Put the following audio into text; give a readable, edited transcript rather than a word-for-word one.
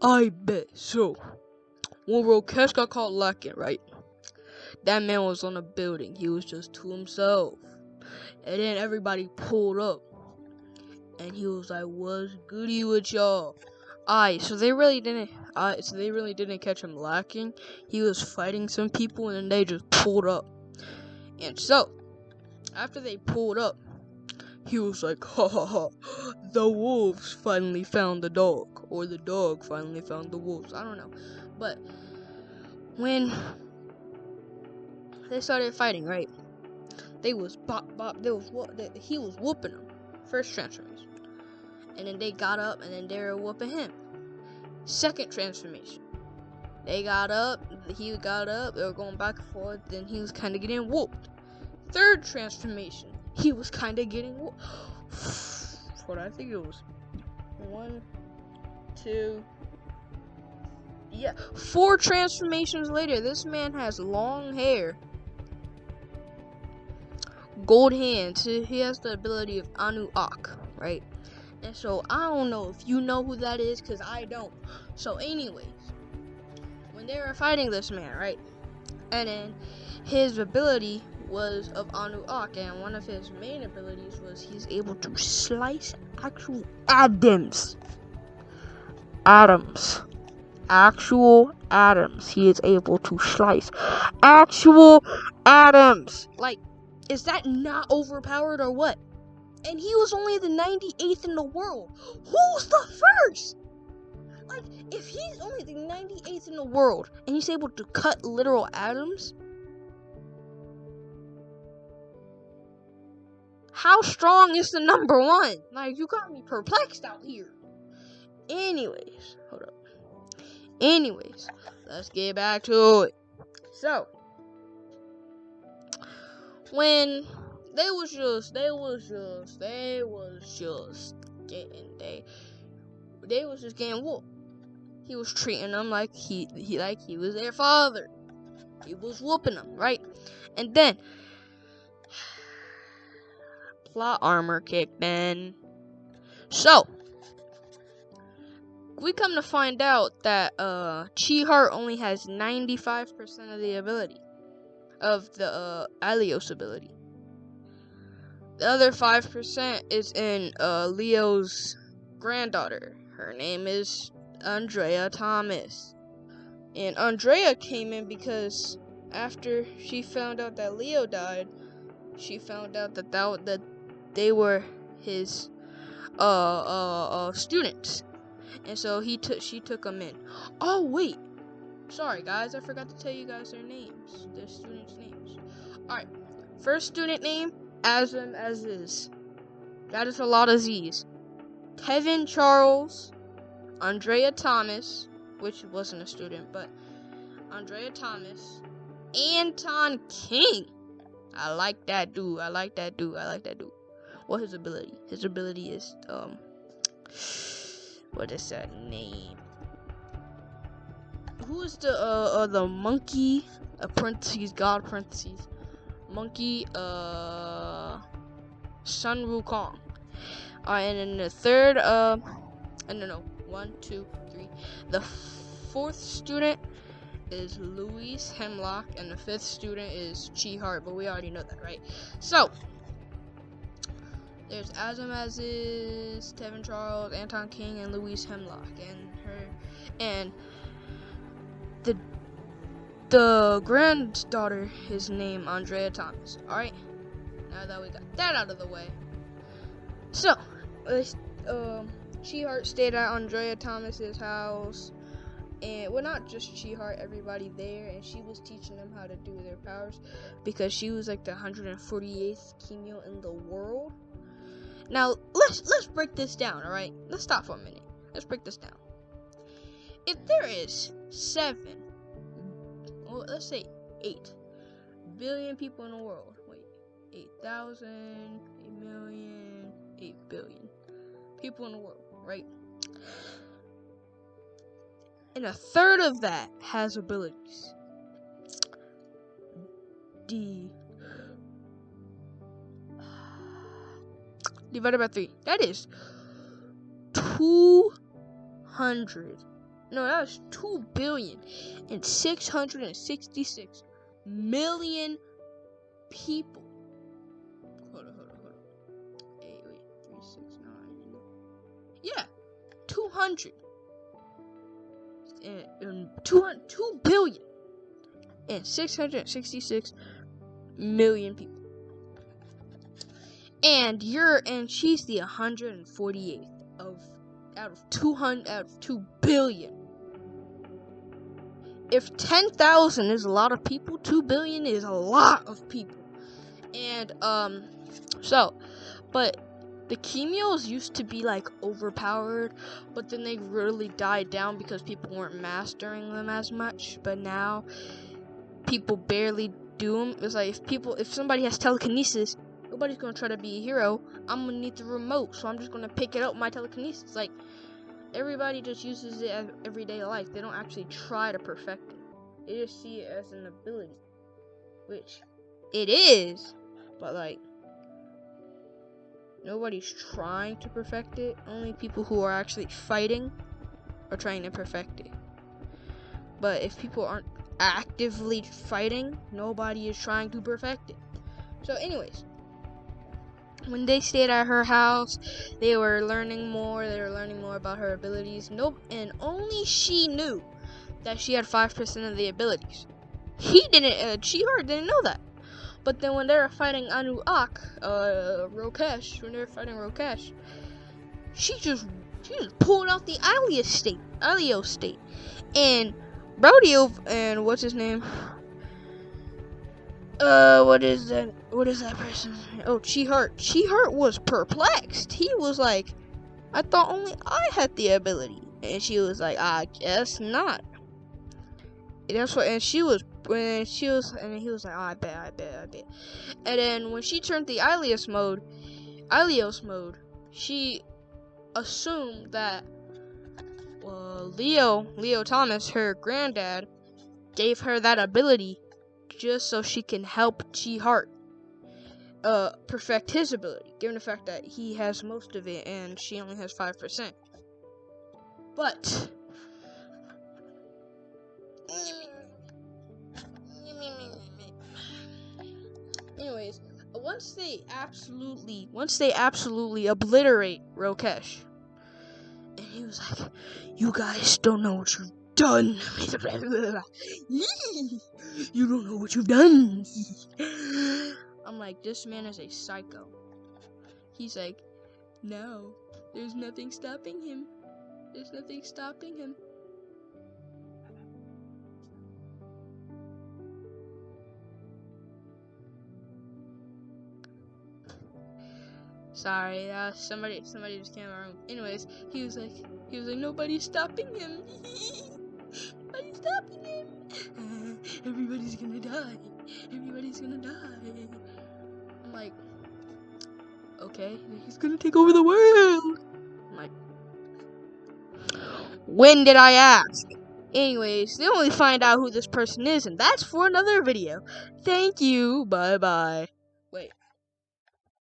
I bet. So, when Rokesh got caught lacking, right? That man was on a building. He was just to himself. And then everybody pulled up. And he was like, "What's goody with y'all?" So they really didn't catch him lacking. He was fighting some people and then they just pulled up. And so, after they pulled up, he was like, "Ha ha ha, the wolves finally found the dog." Or the dog finally found the wolves. I don't know. But when they started fighting, right? They was bop bop. He was whooping them. First transformation. And then they got up and then they were whooping him. Second transformation. They got up, he got up, they were going back and forth, then he was kind of getting whooped. Third transformation, he was kind of getting whooped. Hold on, I think it was 1, 2, 4 transformations later, this man has long hair, gold hands, he has the ability of Anu Ak, right? And so, I don't know if you know who that is, because I don't. So anyways, when they were fighting this man, right? And then his ability was of Anu Ak, and one of his main abilities was he's able to slice actual atoms. Actual atoms. He is able to slice actual atoms. Like, is that not overpowered or what? And he was only the 98th in the world. Who's the first? Like, if he's only the 98th in the world and he's able to cut literal atoms, how strong is the number 1? Like, you got me perplexed out here. Anyways, hold up. Let's get back to it. So, when they was just getting whooped. He was treating them like he was their father. He was whooping them, right? And then plot armor kicked in. So, we come to find out that Chi Heart only has 95% of the ability of the Alios ability. The other 5% is in Leo's granddaughter. Her name is Andrea Thomas. And Andrea came in because after she found out that Leo died, she found out that they were his students. And so she took them in. Oh wait. Sorry guys, I forgot to tell you guys their names. Their students' names. Alright. First student name, Azim Aziz. That is a lot of Z's. Kevin Charles, Andrea Thomas, which wasn't a student, but Andrea Thomas, Anton King. I like that dude. What's his ability? His ability is what is that name? Who is the monkey? God parentheses. Monkey Sun Wukong. Alright, and then the third, no, 1, 2, 3. The fourth student is Louise Hemlock, and the fifth student is Chi Heart, but we already know that, right? So, there's Azam Aziz, Tevin Charles, Anton King, and Louise Hemlock, and the granddaughter is named Andrea Thomas. Alright, now that we got that out of the way. So, Chi Heart stayed at Andrea Thomas's house, and well, not just Chi Heart, everybody there, and she was teaching them how to do their powers because she was like the 148th Kimyo in the world. Now let's break this down, all right? Let's stop for a minute. Let's break this down. If there is let's say 8 billion people in the world. Wait, 8,000, 8 million, 8 billion people in the world, right? And a third of that has abilities. Divided by 3. That is 200 No, that was 2,666,000,000 people. Hold on. 8, wait, 3, 6, 9. Yeah, 200. 2,666,000,000 people. And she's the 148th out of 2 billion. If 10,000 is a lot of people, 2 billion is a lot of people. And but the chemios used to be like overpowered, but then they really died down because people weren't mastering them as much. But now people barely do them. It's like if somebody has telekinesis, nobody's gonna try to be a hero. I'm gonna need the remote, so I'm just gonna pick it up with my telekinesis. Like, everybody just uses it as everyday life. They don't actually try to perfect it. They just see it as an ability, which it is, but like, nobody's trying to perfect it. Only people who are actually fighting are trying to perfect it. But if people aren't actively fighting, nobody is trying to perfect it. So anyways, when they stayed at her house, they were learning more. They were learning more about her abilities. And only she knew that she had 5% of the abilities. Chihara didn't know that. But then when they were fighting Rokesh, she just pulled out the Alio state. And Ordeal, and what's his name? What is that person? Oh, Chihara was perplexed. He was like, I thought only I had the ability. And she was like, I guess not. And that's what, and he was like, oh, I bet. And then when she turned the Ilios mode, she assumed that, well, Leo Thomas, her granddad, gave her that ability just so she can help Chihara perfect his ability, given the fact that he has most of it and she only has 5%. But anyways, once they absolutely obliterate Rokesh, and he was like, you guys don't know what you've done. You don't know what you've done. I'm like, this man is a psycho. He's like, no, there's nothing stopping him. Sorry, somebody just came in my room. Anyways, he was like, nobody's stopping him. Nobody's stopping him. Everybody's gonna die. I'm like, okay, he's gonna take over the world. I'm like, when did I ask? Anyways, they only find out who this person is, and that's for another video. Thank you. Bye-bye.